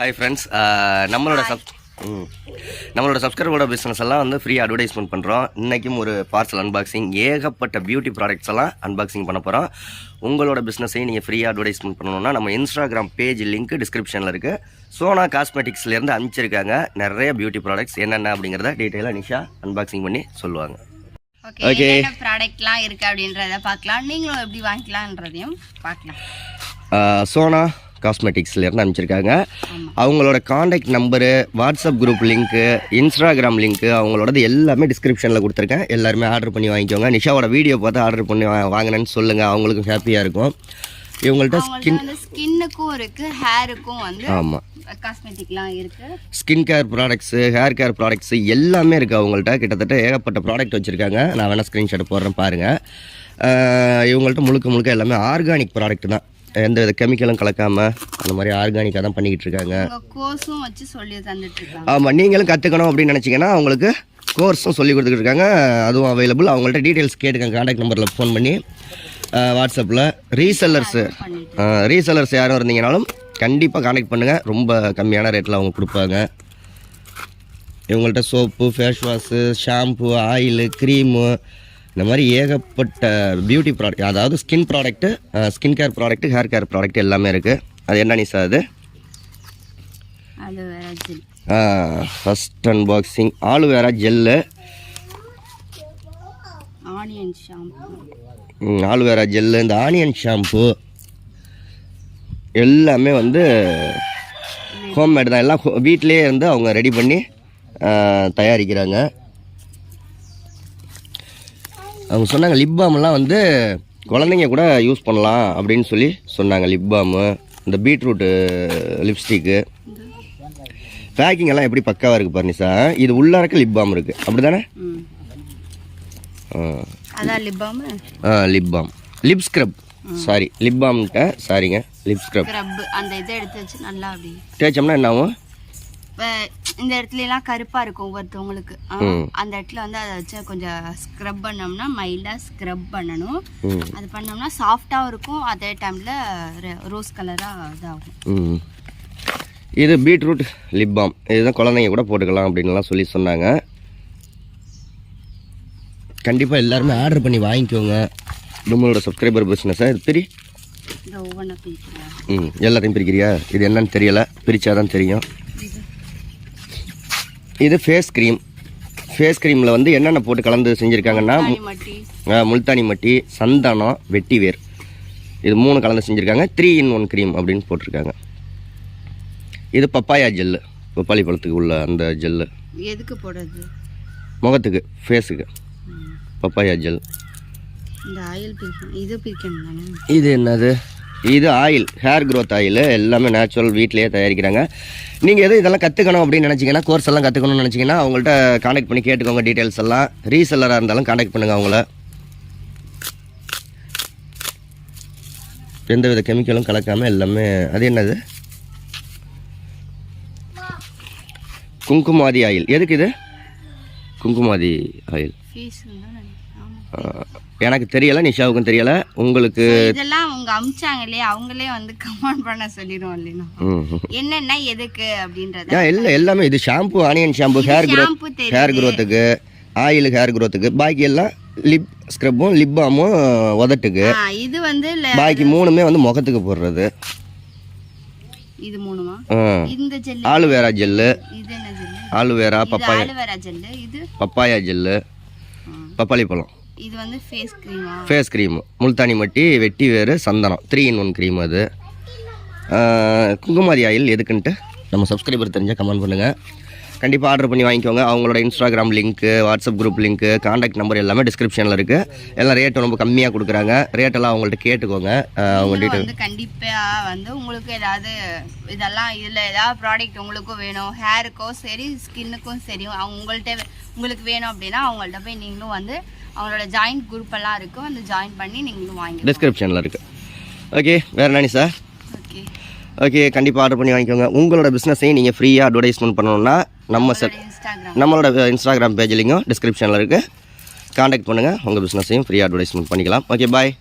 Hi friends, நம்மளோட சப்ஸ்கிரைபரோட business எல்லாம் வந்து ஃப்ரீ அட்வர்டைஸ்மெண்ட் பண்ணுறோம். இன்றைக்கும் ஒரு பார்சல் அன்பாக்சிங், ஏகப்பட்ட பியூட்டி ப்ராடக்ட்ஸ் எல்லாம் அன்பாக்சிங் பண்ண போகிறோம். உங்களோட பிஸ்னஸையும் நீங்கள் ஃப்ரீயாக அட்வர்டைஸ்மெண்ட் பண்ணணும்னா நம்ம இன்ஸ்டாகிராம் பேஜ் லிங்க் டிஸ்கிரிப்ஷனில் இருக்குது. சோனா காஸ்மெட்டிக்ஸ்லேருந்து அனுப்பிச்சிருக்காங்க நிறைய பியூட்டி ப்ராடக்ட்ஸ். என்னென்ன அப்படிங்கிறத டீட்டெயிலாக நிஷா அன்பாக்சிங் பண்ணி சொல்லுவாங்க. ஓகே, என்ன ப்ராடக்ட்லாம் இருக்குது அப்படின்றத பார்க்கலாம். நீங்களும் எப்படி வாங்கிக்கலான்றதையும் பார்க்கலாம். சோனா காஸ்மெட்டிக்ஸ்லேருந்து அனுப்பிச்சிருக்காங்க. அவங்களோட contact number, WhatsApp group link, Instagram link அவங்களோடது எல்லாமே டிஸ்கிரிப்ஷனில் கொடுத்துருக்கேன். எல்லாருமே ஆர்டர் பண்ணி வாங்கிக்கோங்க. நிஷாவோட வீடியோ பார்த்து ஆர்டர் பண்ணி வாங்கினேன்னு சொல்லுங்கள், அவங்களுக்கும் ஹாப்பியாக இருக்கும். இவங்கள்ட்ட ஸ்கின்னுக்கும் இருக்குது, ஹேருக்கும் வந்து ஆமாம் காஸ்மெட்டிக்லாம் இருக்குது. Skin care products, hair care products எல்லாமே இருக்குது அவங்கள்ட்ட. கிட்டத்தட்ட ஏகப்பட்ட ப்ராடக்ட் வச்சுருக்காங்க. நான் வேணால் ஸ்க்ரீன்ஷாட் போடுறேன் பாருங்கள். இவங்கள்ட்ட முழுக்க எல்லாமே ஆர்கானிக் ப்ராடக்ட் தான், எந்த வித கெமிக்கலும் கலக்காமல் அந்த மாதிரி ஆர்கானிக்காக தான் பண்ணிக்கிட்டு இருக்காங்க. கோர்ஸும் வச்சு சொல்லி தந்துட்டு இருக்காங்க. ஆமாம், நீங்களும் கற்றுக்கணும் அப்படின்னு நினச்சிங்கன்னா அவங்களுக்கு கோர்ஸும் சொல்லி கொடுத்துக்கிட்டு இருக்காங்க. அதுவும் அவைலபிள். அவங்கள்ட்ட டீட்டெயில்ஸ் கேட்டுக்கங்க, காண்டாக்ட் நம்பரில் ஃபோன் பண்ணி வாட்ஸ்அப்பில். ரீசெல்லர்ஸ் யாரும் இருந்தீங்கனாலும் கண்டிப்பாக காண்டாக்ட் பண்ணுங்கள். ரொம்ப கம்மியான ரேட்டில் அவங்க கொடுப்பாங்க. இவங்கள்ட்ட soap, face wash, shampoo, oil, cream, இந்த மாதிரி ஏகப்பட்ட பியூட்டி ப்ராடக்ட், அதாவது skin product, skin care product, hair care product எல்லாமே இருக்குது. அது என்ன நிஷா அது? First unboxing aloe vera gel, onion shampoo, aloe vera gel, இந்த ஆனியன் ஷாம்பு எல்லாமே வந்து ஹோம்மேடு தான். எல்லாம் வீட்டிலே இருந்து அவங்க ரெடி பண்ணி தயாரிக்கிறாங்க. அவங்க சொன்னாங்க லிப் பாம்லாம் வந்து குழந்தைங்க கூட யூஸ் பண்ணலாம் அப்படின்னு சொல்லி சொன்னாங்க. லிப் பாமு, இந்த பீட்ரூட்டு லிப்ஸ்டிக்கு, பேக்கிங் எல்லாம் எப்படி பக்காவாக இருக்குது பாருங்க சார். இது உள்ளாரக்க லிப் பாம் இருக்குது, அப்படி தானே? Lip balm, lip scrub, sorry lip பாம்கிட்ட சாரிங்க, லிப் ஸ்க்ரப். அந்த இதை எடுத்து வச்சு நல்லா அப்படி தேய்ச்சோம்னா என்ன ஆகும்? இந்த இடத்துல எல்லாம் கருப்பா இருக்கும் ஒவ்வொருத்தவங்களுக்கு. அந்த இடத்துல வந்து அதை வச்சு கொஞ்சம் ஸ்க்ரப் பண்ணோம்னா, மைல்டா ஸ்க்ரப் பண்ணணும். அது பண்ணோம்னா சாஃப்டாகவும் இருக்கும், அதே டைம்ல ரோஸ் கலரா இதாகும். இது பீட்ரூட் லிப் பாம், இதுதான் குழந்தைங்க கூட போட்டுக்கலாம் அப்படின்லாம் சொல்லி சொன்னாங்க. கண்டிப்பாக எல்லாருமே ஆர்டர் பண்ணி வாங்கிக்கோங்க. நம்மளோட சப்ஸ்கிரைபர் பிஸ்னஸை இது எல்லாத்தையும் பிரிக்கிறியா? இது என்னன்னு தெரியலை, பிரித்தாதான் தெரியும். இது ஃபேஸ் க்ரீம். ஃபேஸ் க்ரீமில் வந்து என்னென்ன போட்டு கலந்து செஞ்சுருக்காங்கன்னா, முல்தானி மட்டி, சந்தனம், வெட்டிவேர், இது 3 கலந்து செஞ்சுருக்காங்க. 3-in-1 க்ரீம் அப்படின்னு போட்டிருக்காங்க. இது பப்பாயா ஜெல்லு, பப்பாளி பழத்துக்கு உள்ள அந்த ஜெல்லு. எதுக்கு போடுறது? முகத்துக்கு, ஃபேஸுக்கு பப்பாயா ஜெல். இது என்னது? இது ஆயில், ஹேர் க்ரோத் ஆயில். எல்லாமே நேச்சுரல், வீட்டிலேயே தயாரிக்கிறாங்க. நீங்கள் எதுவும் இதெல்லாம் கற்றுக்கணும் அப்படின்னு நினச்சிங்கன்னா, கோர்ஸ் எல்லாம் கற்றுக்கணும்னு நினச்சிங்கன்னா அவங்கள்ட்ட காண்டாக்ட் பண்ணி கேட்டுக்கோங்க டீட்டெயில்ஸ் எல்லாம். ரீசெல்லராக இருந்தாலும் காண்டாக்ட் பண்ணுங்கள் அவங்கள. எந்த வித கெமிக்கலும் கலக்காமல் எல்லாமே. அது என்னது? குங்குமாதி ஆயில். எதுக்கு இது குங்குமாதி ஆயில்? எனக்கு தெரியல, நிஷாவுக்கும் தெரியல. உங்களுக்கு இதெல்லாம் அவங்க அமிச்சாங்க இல்லையா, அவங்களே வந்து கமெண்ட் பண்ண சொல்லிடுவோம் இல்லைன்னா என்னென்ன எதுக்கு அப்படின்றத. இல்லை, எல்லாமே இது ஷாம்பு, ஆனியன் ஷாம்பு, ஹேர் க்ரோத்துக்கு, ஆயில் ஹேர் க்ரோத்துக்கு. பாக்கி எல்லாம் லிப் ஸ்க்ரப்பும், லிப் பாமும் உதட்டுக்கு. இது வந்து பாக்கி 3மே வந்து முகத்துக்கு போடுறது. இது 3மா? இந்த ஜெல் ஆலுவேரா ஜெல்லு. இது என்ன gel? Aloe vera, papaya, aloe vera gel. இது பப்பாயா ஜெல்லு, பப்பாளி பழம். இது வந்து ஃபேஸ் க்ரீமா? ஃபேஸ் க்ரீமு, முல்தானி மட்டி, வெட்டிவேர், சந்தனம், 3-in-1 க்ரீம். அது குங்குமாதி ஆயில் எதுக்குன்ட்டு நம்ம சப்ஸ்கிரைபர் தெரிஞ்சால் கமெண்ட் பண்ணுங்கள். கண்டிப்பாக ஆர்டர் பண்ணி வாங்கிக்கோங்க. அவங்களோட Instagram link, WhatsApp group link, contact number எல்லாமே டிஸ்கிரிப்ஷனில் இருக்குது. எல்லாம் ரேட்டு ரொம்ப கம்மியாக கொடுக்குறாங்க. ரேட்டெல்லாம் அவங்கள்ட்ட கேட்டுக்கோங்க. அவங்க டீட்டெயில் கண்டிப்பாக வந்து உங்களுக்கு ஏதாவது இதெல்லாம் இதில் ஏதாவது ப்ராடக்ட் உங்களுக்கும் வேணும், ஹேருக்கும் சரி ஸ்கின்னுக்கும் சரி, உங்களுக்கு வேணும் அப்படின்னா அவங்கள்ட்ட போய் நீங்களும் வந்து அவங்களோட ஜாயின்ட் குரூப் எல்லாம் இருக்கும், அந்த ஜாயின் பண்ணி நீங்களும் வாங்கி டிஸ்கிரிப்ஷனில் இருக்குது. ஓகே, வேறு நானி சார்? ஓகே, கண்டிப்பாக ஆர்டர் பண்ணி வாங்கிக்கோங்க. உங்களோட பிஸ்னஸையும் நீங்கள் ஃப்ரீயாக அட்வர்டைஸ்மெண்ட் பண்ணணுன்னா நம்மளோட இன்ஸ்டாகிராம் பேஜ்லேயும் டிஸ்கிரிப்ஷனில் இருக்குது. காண்டாக்ட் பண்ணுங்கள், உங்கள் பிஸ்னஸையும் ஃப்ரீயாக அட்வர்டைஸ்மெண்ட் பண்ணிக்கலாம். ஓகே, பாய்.